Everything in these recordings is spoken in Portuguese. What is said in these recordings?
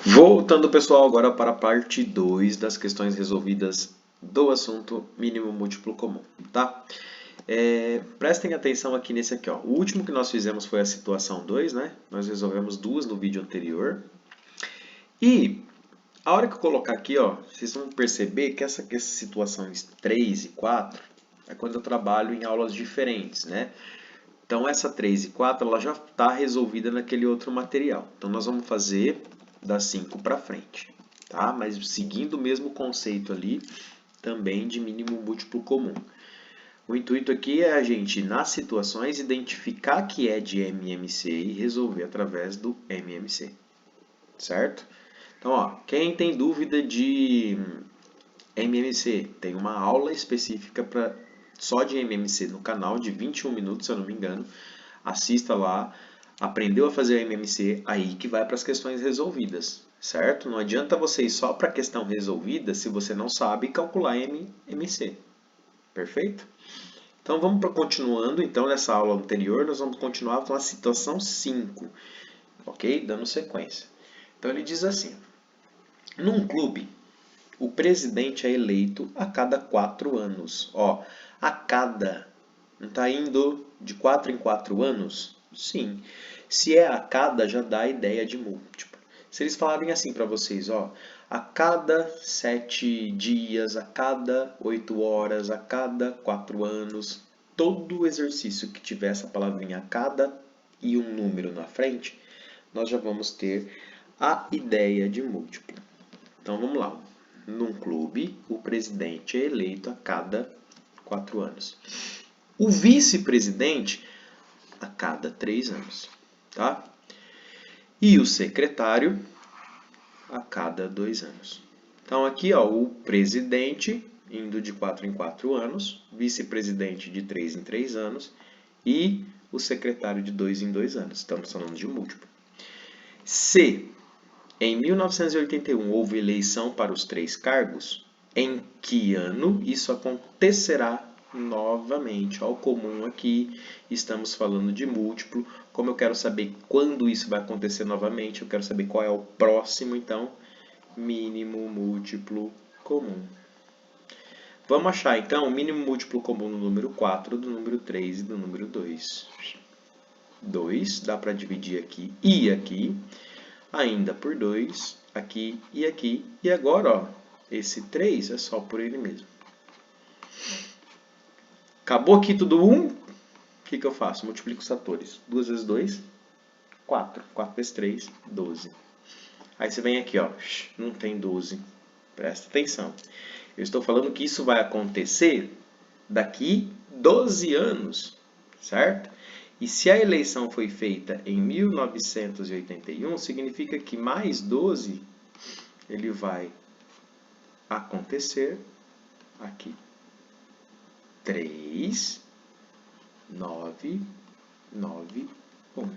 Voltando, pessoal, agora para a parte 2 das questões resolvidas do assunto mínimo múltiplo comum, tá? Prestem atenção aqui nesse aqui, ó. O último que nós fizemos foi a situação 2, né? Nós resolvemos duas no vídeo anterior. E a hora que eu colocar aqui, ó, vocês vão perceber que essas situações 3 e 4 é quando eu trabalho em aulas diferentes, né? Então, essa 3 e 4 ela já está resolvida naquele outro material. Então, nós vamos fazer das 5 para frente, tá? Mas seguindo o mesmo conceito ali, também de mínimo múltiplo comum. O intuito aqui é a gente, nas situações, identificar que é de MMC e resolver através do MMC, certo? Então, ó, quem tem dúvida de MMC, tem uma aula específica só de MMC no canal, de 21 minutos, se eu não me engano. Assista lá, aprendeu a fazer MMC, aí que vai para as questões resolvidas, certo? Não adianta você ir só para a questão resolvida se você não sabe calcular MMC, perfeito? Então vamos continuando, então nessa aula anterior nós vamos continuar com a situação 5, ok? Dando sequência. Então ele diz assim, num clube, o presidente é eleito a cada 4 anos. Ó, a cada, não está indo de 4 em 4 anos? Sim. Se é a cada, já dá a ideia de múltiplo. Se eles falarem assim para vocês, ó, a cada 7 dias, a cada 8 horas, a cada 4 anos, todo exercício que tiver essa palavrinha a cada e um número na frente, nós já vamos ter a ideia de múltiplo. Então vamos lá. Num clube, o presidente é eleito a cada 4 anos. O vice-presidente a cada 3 anos, tá? E o secretário a cada 2 anos. Então aqui, ó, o presidente indo de 4 em 4 anos, vice-presidente de 3 em 3 anos e o secretário de 2 em 2 anos. Estamos falando de múltiplo. Se em 1981 houve eleição para os 3 cargos, em que ano isso acontecerá novamente? Ó, o comum aqui, estamos falando de múltiplo. Como eu quero saber quando isso vai acontecer novamente, eu quero saber qual é o próximo, então, mínimo múltiplo comum. Vamos achar, então, o mínimo múltiplo comum do número 4, do número 3 e do número 2. 2 dá para dividir aqui e aqui. Ainda por 2, aqui e aqui. E agora, ó, esse 3 é só por ele mesmo. Acabou aqui tudo 1. O que eu faço? Multiplico os fatores. 2 vezes 2, 4. 4 vezes 3, 12. Aí você vem aqui, ó, não tem 12. Presta atenção. Eu estou falando que isso vai acontecer daqui 12 anos, certo? E se a eleição foi feita em 1981, significa que mais 12 ele vai acontecer aqui. 3, 9, 9, 1.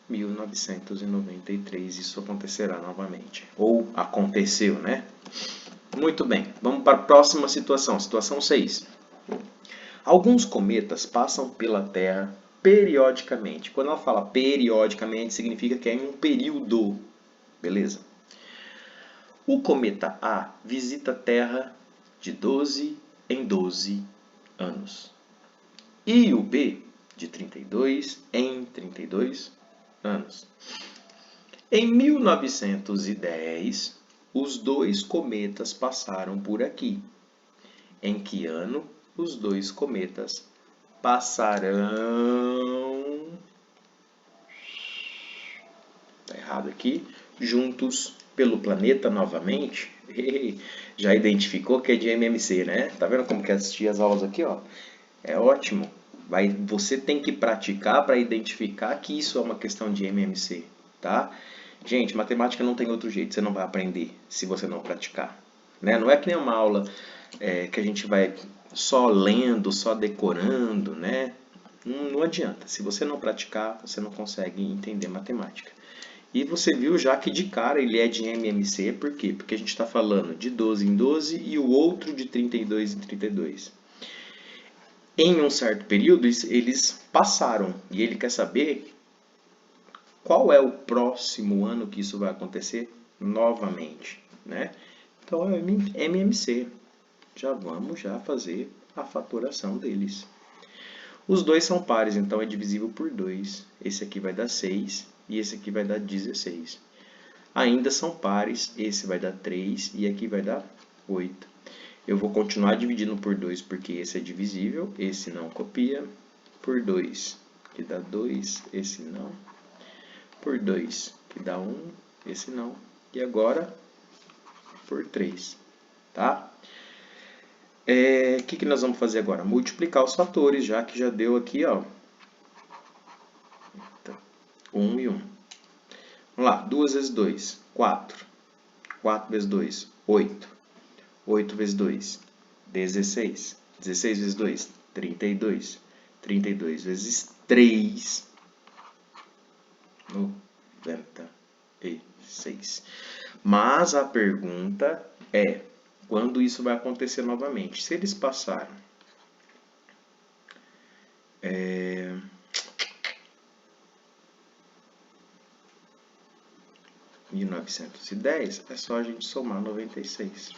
1993 isso acontecerá novamente. Ou aconteceu, né? Muito bem, vamos para a próxima situação, situação 6. Alguns cometas passam pela Terra periodicamente. Quando ela fala periodicamente, significa que é em um período, beleza? O cometa A visita a Terra de 12 em 12 anos. E o B de 32 em 32 anos. Em 1910, os dois cometas passaram por aqui. Em que ano os dois cometas passarão? Tá errado aqui. Juntos pelo planeta novamente? Já identificou que é de MMC, né? Tá vendo como que assistir as aulas aqui, ó? É ótimo. Você tem que praticar para identificar que isso é uma questão de MMC, tá? Gente, matemática não tem outro jeito, você não vai aprender se você não praticar, né? Não é que nem uma aula que a gente vai só lendo, só decorando, né? Não adianta. Se você não praticar, você não consegue entender matemática. E você viu já que de cara ele é de MMC, por quê? Porque a gente está falando de 12 em 12 e o outro de 32 em 32. Em um certo período, eles passaram e ele quer saber qual é o próximo ano que isso vai acontecer. novamente, né? Então é o MMC. Já vamos fazer a fatoração deles. Os dois são pares, então é divisível por 2. Esse aqui vai dar 6 e esse aqui vai dar 16. Ainda são pares, esse vai dar 3 e aqui vai dar 8. Eu vou continuar dividindo por 2 porque esse é divisível, esse não copia. Por 2, que dá 2, esse não. Por 2, que dá 1, esse não. E agora, por 3, tá? O que nós vamos fazer agora? Multiplicar os fatores, já que já deu aqui, ó. 1 e 1. Vamos lá, 2 vezes 2, 4. 4 vezes 2, 8. 8 vezes 2, 16. 16 vezes 2, 32. 32 vezes 3, 96. Mas a pergunta é, quando isso vai acontecer novamente? Se eles passaram 1910, é só a gente somar 96.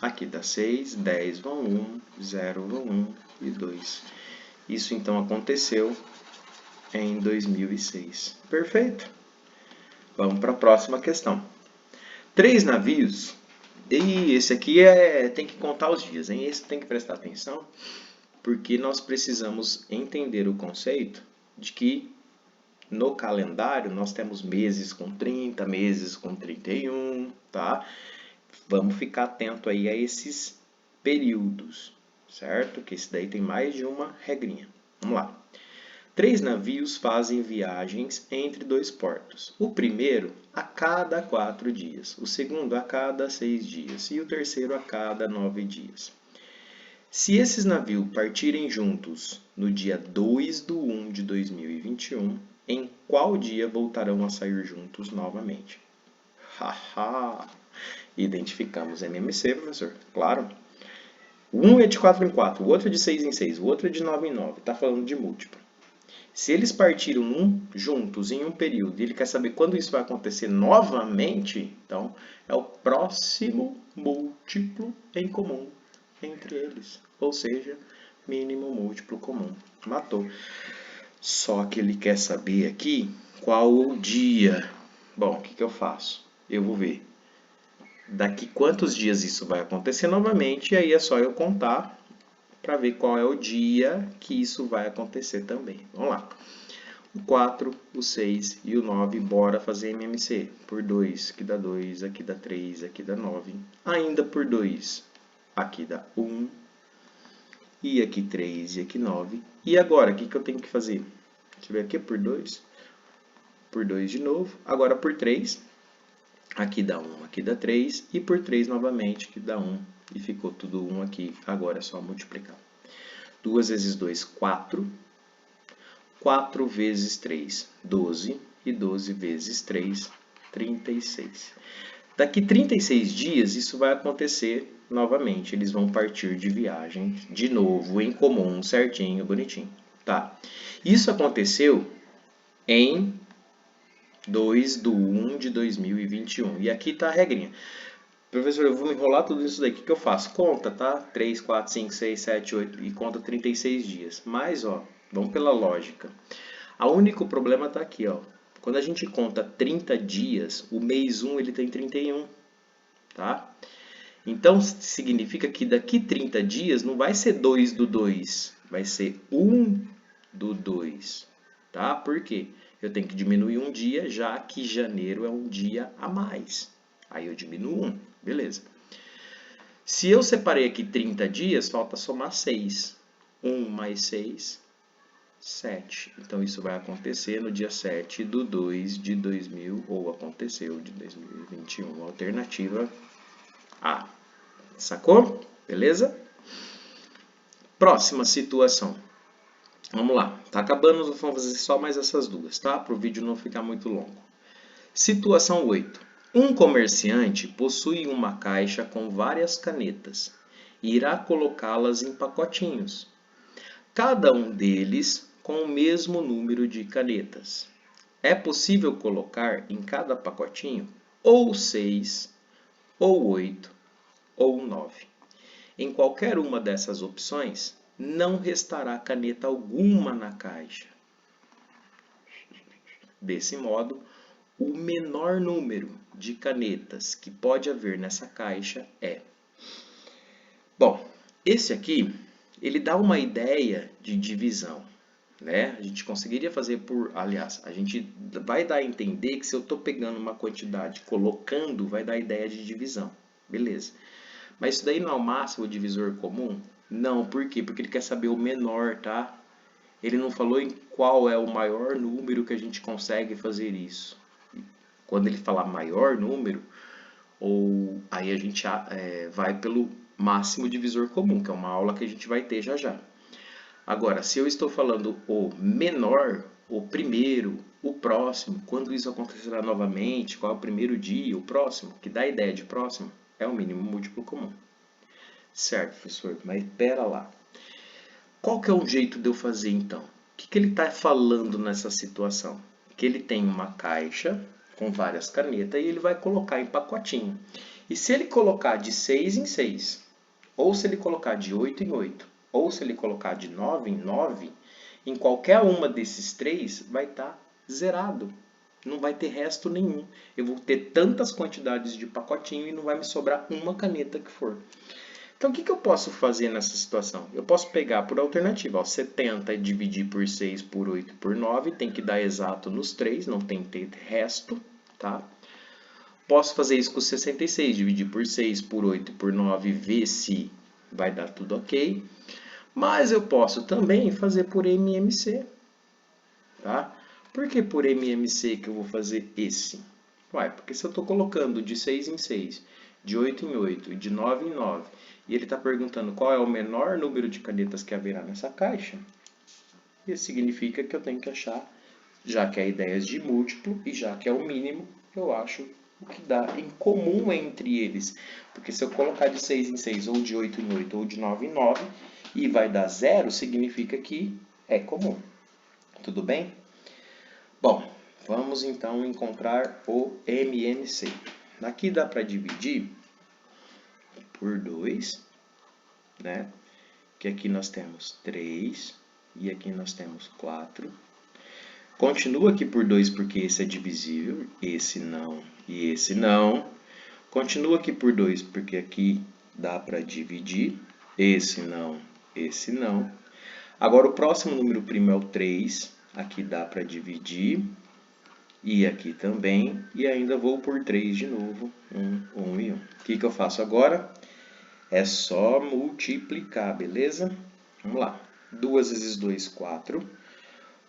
Aqui dá 6, 10 vão 1, 0 vão 1 e 2. Isso então aconteceu em 2006. Perfeito. Vamos para a próxima questão. 3 navios. E esse aqui tem que contar os dias, hein? Esse tem que prestar atenção, porque nós precisamos entender o conceito de que no calendário nós temos meses com 30, meses com 31, tá? Vamos ficar atento aí a esses períodos, certo? Que esse daí tem mais de uma regrinha. Vamos lá. 3 navios fazem viagens entre 2 portos. O primeiro a cada 4 dias, o segundo a cada 6 dias e o terceiro a cada 9 dias. Se esses navios partirem juntos no dia 2/1 de 2021, em qual dia voltarão a sair juntos novamente? Haha! Identificamos MMC, professor. Claro. Um é de 4 em 4, o outro é de 6 em 6, o outro é de 9 em 9. Está falando de múltiplo. Se eles partiram juntos em um período e ele quer saber quando isso vai acontecer novamente, então é o próximo múltiplo em comum entre eles. Ou seja, mínimo múltiplo comum. Matou. Só que ele quer saber aqui qual o dia. Bom, o que eu faço? Eu vou ver daqui quantos dias isso vai acontecer novamente, e aí é só eu contar para ver qual é o dia que isso vai acontecer também. Vamos lá. O 4, o 6 e o 9, bora fazer MMC. Por 2, aqui dá 2, aqui dá 3, aqui dá 9. Ainda por 2, aqui dá 1. E aqui 3 e aqui 9. E agora, o que eu tenho que fazer? Deixa eu ver aqui, por 2. Por 2 de novo. Agora por 3. Aqui dá 1, aqui dá 3. E por 3 novamente, que dá 1. E ficou tudo 1 aqui. Agora é só multiplicar. 2 vezes 2, 4. 4 vezes 3, 12. E 12 vezes 3, 36. Daqui 36 dias, isso vai acontecer novamente. Eles vão partir de viagem de novo, em comum, certinho, bonitinho. Tá. Isso aconteceu em 2/1 de 2021. E aqui está a regrinha. Professor, eu vou enrolar tudo isso daí. O que eu faço? Conta, tá? 3, 4, 5, 6, 7, 8 e conta 36 dias. Mas, ó, vamos pela lógica. O único problema está aqui, ó. Quando a gente conta 30 dias, o mês 1 ele tem 31, tá? Então, significa que daqui 30 dias não vai ser 2/2, vai ser 1/2, tá? Por quê? Eu tenho que diminuir um dia, já que janeiro é um dia a mais. Aí eu diminuo 1, beleza. Se eu separei aqui 30 dias, falta somar 6. 1 mais 6, 7. Então, isso vai acontecer no dia 7/2 de 2000, ou aconteceu de 2021. Alternativa A. Sacou? Beleza? Próxima situação. Vamos lá. Tá acabando, vamos fazer só mais essas duas, tá? Para o vídeo não ficar muito longo. Situação 8. Um comerciante possui uma caixa com várias canetas e irá colocá-las em pacotinhos. Cada um deles com o mesmo número de canetas. É possível colocar em cada pacotinho ou 6, ou 8, ou 9. Em qualquer uma dessas opções, não restará caneta alguma na caixa. Desse modo, o menor número de canetas que pode haver nessa caixa é... Bom, esse aqui, ele dá uma ideia de divisão, né? A gente conseguiria fazer por... Aliás, a gente vai dar a entender que se eu estou pegando uma quantidade, colocando, vai dar a ideia de divisão. Beleza. Mas isso daí não é o máximo divisor comum? Não, por quê? Porque ele quer saber o menor, tá? Ele não falou em qual é o maior número que a gente consegue fazer isso. Quando ele falar maior número, aí a gente vai pelo máximo divisor comum, que é uma aula que a gente vai ter já já. Agora, se eu estou falando o menor, o primeiro, o próximo, quando isso acontecerá novamente, qual é o primeiro dia, o próximo, que dá a ideia de próximo, é o mínimo múltiplo comum. Certo, professor, mas pera lá. Qual que é o jeito de eu fazer então? O que ele está falando nessa situação? Que ele tem uma caixa com várias canetas e ele vai colocar em pacotinho. E se ele colocar de 6 em 6, ou se ele colocar de 8 em 8, ou se ele colocar de 9 em 9, em qualquer uma desses três vai estar zerado. Não vai ter resto nenhum. Eu vou ter tantas quantidades de pacotinho e não vai me sobrar uma caneta que for. Então, o que eu posso fazer nessa situação? Eu posso pegar por alternativa, ó, 70 e dividir por 6, por 8, por 9, tem que dar exato nos 3, não tem que ter resto, tá? Posso fazer isso com 66, dividir por 6, por 8 e por 9, ver se vai dar tudo ok. Mas eu posso também fazer por MMC, tá? Por que por MMC que eu vou fazer esse? Ué, porque se eu estou colocando de 6 em 6, de 8 em 8 e de 9 em 9, e ele está perguntando qual é o menor número de canetas que haverá nessa caixa, isso significa que eu tenho que achar, já que é ideias de múltiplo e já que é o mínimo, eu acho o que dá em comum entre eles. Porque se eu colocar de 6 em 6, ou de 8 em 8, ou de 9 em 9, e vai dar 0, significa que é comum. Tudo bem? Bom, vamos então encontrar o MMC. Aqui dá para dividir por 2, né? Que aqui nós temos 3 e aqui nós temos 4. Continua aqui por 2 porque esse é divisível, esse não e esse não. Continua aqui por 2 porque aqui dá para dividir, esse não, esse não. Agora o próximo número primo é o 3, aqui dá para dividir. E aqui também, e ainda vou por 3 de novo, 1, 1 e 1. O que eu faço agora? É só multiplicar, beleza? Vamos lá. 2 vezes 2, 4.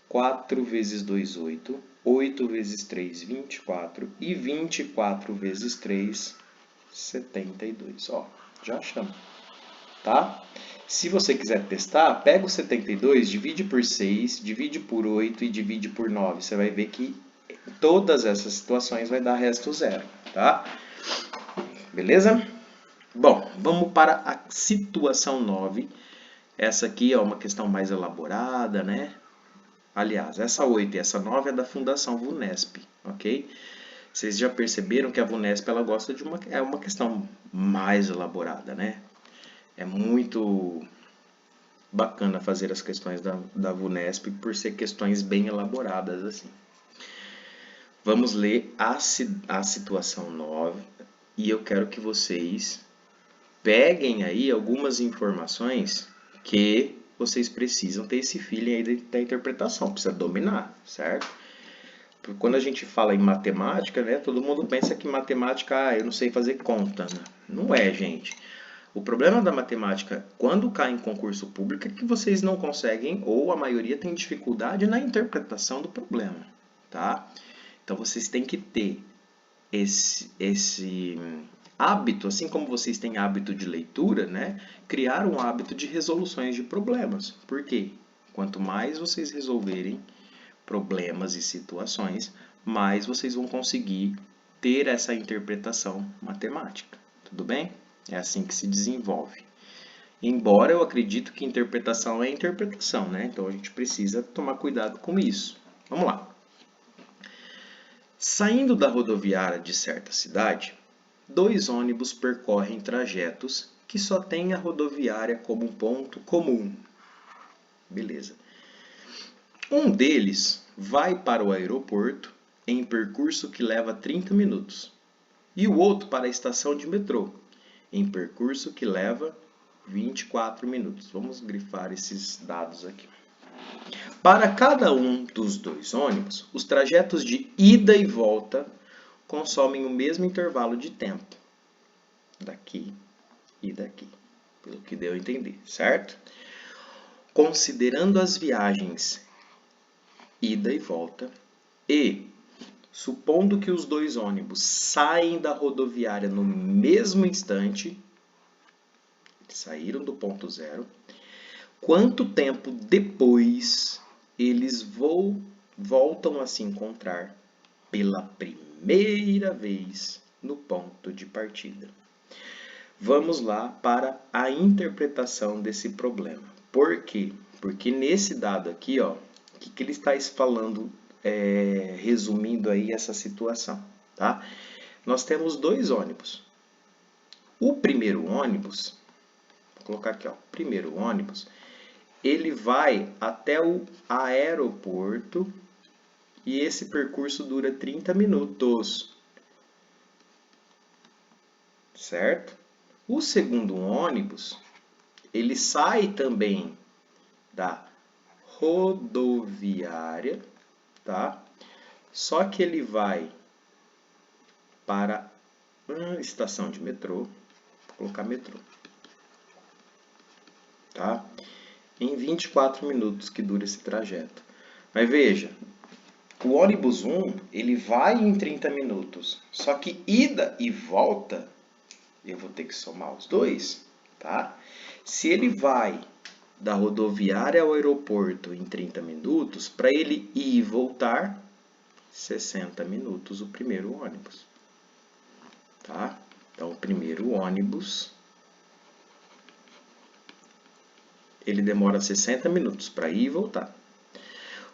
4 vezes 2, 8. 8 vezes 3, 24. E 24 vezes 3, 72. Ó, já achamos. Tá? Se você quiser testar, pega o 72, divide por 6, divide por 8 e divide por 9. Você vai ver que todas essas situações vai dar resto zero, tá? Beleza? Bom, vamos para a situação 9. Essa aqui é uma questão mais elaborada, né? Aliás, essa 8 e essa 9 é da Fundação VUNESP, ok? Vocês já perceberam que a VUNESP ela gosta de uma questão mais elaborada, né? É muito bacana fazer as questões da VUNESP por ser questões bem elaboradas assim. Vamos ler a situação 9 e eu quero que vocês peguem aí algumas informações que vocês precisam ter esse feeling aí da interpretação, precisa dominar, certo? Porque quando a gente fala em matemática, né, todo mundo pensa que matemática, eu não sei fazer conta, né? Não é, gente. O problema da matemática, quando cai em concurso público, é que vocês não conseguem, ou a maioria tem dificuldade na interpretação do problema, tá? Então, vocês têm que ter esse hábito, assim como vocês têm hábito de leitura, né? Criar um hábito de resoluções de problemas. Por quê? Quanto mais vocês resolverem problemas e situações, mais vocês vão conseguir ter essa interpretação matemática. Tudo bem? É assim que se desenvolve. Embora eu acredito que interpretação é interpretação, né? Então a gente precisa tomar cuidado com isso. Vamos lá. Saindo da rodoviária de certa cidade, 2 ônibus percorrem trajetos que só têm a rodoviária como ponto comum. Beleza. Um deles vai para o aeroporto em percurso que leva 30 minutos e o outro para a estação de metrô em percurso que leva 24 minutos. Vamos grifar esses dados aqui. Para cada um dos 2 ônibus, os trajetos de ida e volta consomem o mesmo intervalo de tempo. Daqui e daqui, pelo que deu a entender, certo? Considerando as viagens ida e volta e supondo que os 2 ônibus saem da rodoviária no mesmo instante, saíram do ponto zero, quanto tempo depois eles voltam a se encontrar pela primeira vez no ponto de partida? Vamos lá para a interpretação desse problema. Por quê? Porque nesse dado aqui, ó, o que ele está falando, resumindo aí essa situação, tá? Nós temos 2 ônibus. O primeiro ônibus, vou colocar aqui, ó, primeiro ônibus, ele vai até o aeroporto e esse percurso dura 30 minutos, certo? O segundo ônibus, ele sai também da rodoviária, tá? Só que ele vai para uma estação de metrô, vou colocar metrô, tá? Em 24 minutos que dura esse trajeto. Mas veja, o ônibus 1, ele vai em 30 minutos, só que ida e volta, eu vou ter que somar os 2, tá? Se ele vai da rodoviária ao aeroporto em 30 minutos, para ele ir e voltar, 60 minutos o primeiro ônibus, tá? Então, o primeiro ônibus, ele demora 60 minutos para ir e voltar.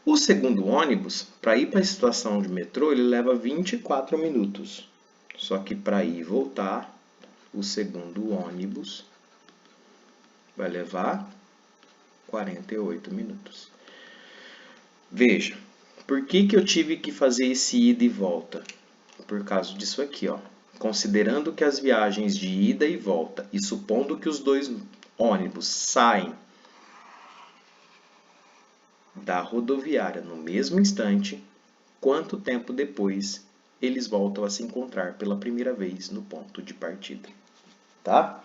O segundo ônibus, para ir para a estação de metrô, ele leva 24 minutos. Só que para ir e voltar, o segundo ônibus vai levar 48 minutos. Veja, por que eu tive que fazer esse ida e volta? Por causa disso aqui, ó. Considerando que as viagens de ida e volta e supondo que os 2 ônibus saem da rodoviária no mesmo instante, quanto tempo depois eles voltam a se encontrar pela primeira vez no ponto de partida, tá?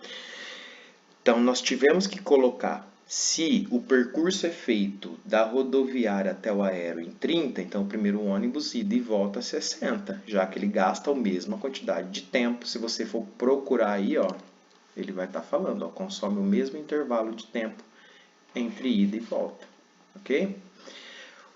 Então, nós tivemos que colocar, se o percurso é feito da rodoviária até o aéreo em 30, então o primeiro ônibus ida e volta 60, já que ele gasta a mesma quantidade de tempo. Se você for procurar aí, ó, ele vai estar falando, ó, consome o mesmo intervalo de tempo entre ida e volta. Ok?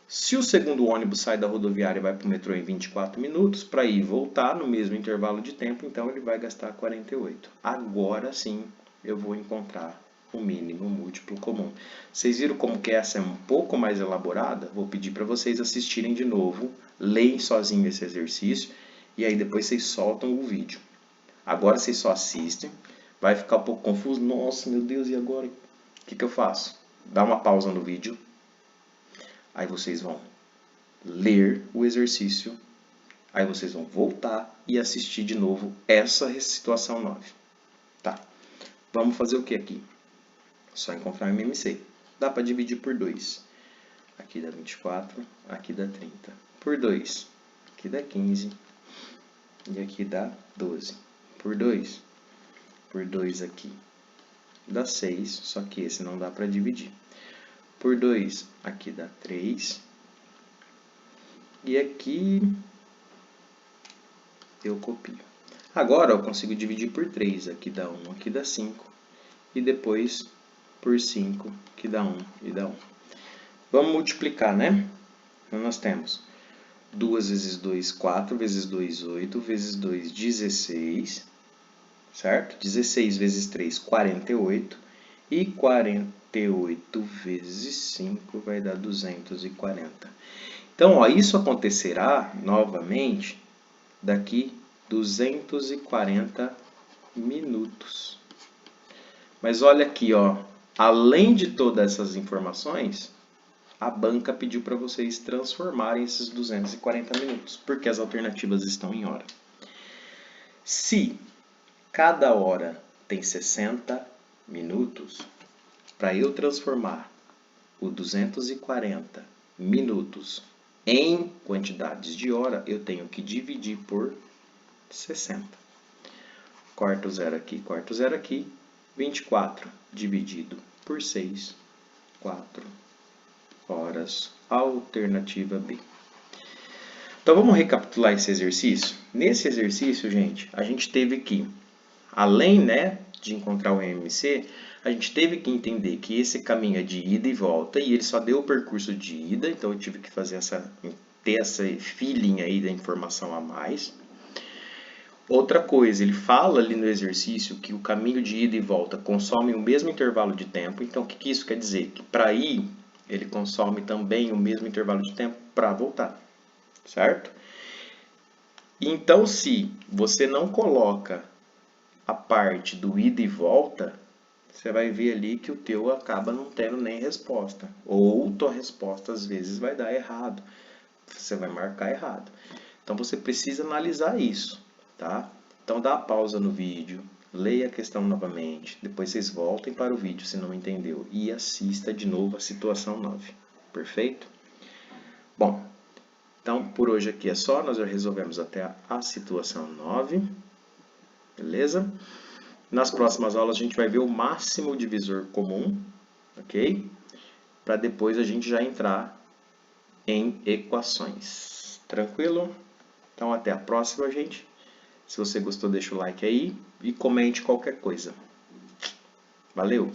Se o segundo ônibus sai da rodoviária e vai para o metrô em 24 minutos, para ir e voltar no mesmo intervalo de tempo, então ele vai gastar 48. Agora sim eu vou encontrar o mínimo múltiplo comum. Vocês viram como que essa é um pouco mais elaborada? Vou pedir para vocês assistirem de novo, leem sozinho esse exercício e aí depois vocês soltam o vídeo. Agora vocês só assistem, vai ficar um pouco confuso. Nossa, meu Deus, e agora? O que eu faço? Dá uma pausa no vídeo. Aí vocês vão ler o exercício, aí vocês vão voltar e assistir de novo essa situação 9. Tá, vamos fazer o que aqui? Só encontrar o MMC. Dá para dividir por 2. Aqui dá 24, aqui dá 30. Por 2, aqui dá 15 e aqui dá 12. Por 2 aqui dá 6, só que esse não dá para dividir. Por 2, aqui dá 3. E aqui eu copio. Agora eu consigo dividir por 3. Aqui dá 1, aqui dá 5. E depois por 5, que dá 1 e dá 1. Vamos multiplicar, né? Então nós temos 2 vezes 2, 4, vezes 2, 8, vezes 2, 16. Certo? 16 vezes 3, 48. E 48 vezes 5 vai dar 240. Então, ó, isso acontecerá novamente daqui 240 minutos. Mas olha aqui, ó, além de todas essas informações, a banca pediu para vocês transformarem esses 240 minutos, porque as alternativas estão em hora. Se cada hora tem 60 minutos, para eu transformar o 240 minutos em quantidades de hora, eu tenho que dividir por 60. Corta o zero aqui, 24 dividido por 6, 4 horas, alternativa B. Então vamos recapitular esse exercício? Nesse exercício, gente, a gente teve que, além, né, de encontrar o MMC, a gente teve que entender que esse caminho é de ida e volta, e ele só deu o percurso de ida, então eu tive que ter essa feeling aí da informação a mais. Outra coisa, ele fala ali no exercício que o caminho de ida e volta consome o mesmo intervalo de tempo, então o que isso quer dizer? Que para ir, ele consome também o mesmo intervalo de tempo para voltar, certo? Então, se você não coloca a parte do ida e volta, você vai ver ali que o teu acaba não tendo nem resposta. Ou tua resposta às vezes vai dar errado. Você vai marcar errado. Então você precisa analisar isso, tá? Então dá pausa no vídeo, leia a questão novamente, depois vocês voltem para o vídeo se não entendeu e assista de novo a situação 9. Perfeito? Bom, então por hoje aqui é só, nós já resolvemos até a situação 9. Beleza? Nas próximas aulas a gente vai ver o máximo divisor comum, ok? Para depois a gente já entrar em equações. Tranquilo? Então até a próxima, gente. Se você gostou, deixa o like aí e comente qualquer coisa. Valeu!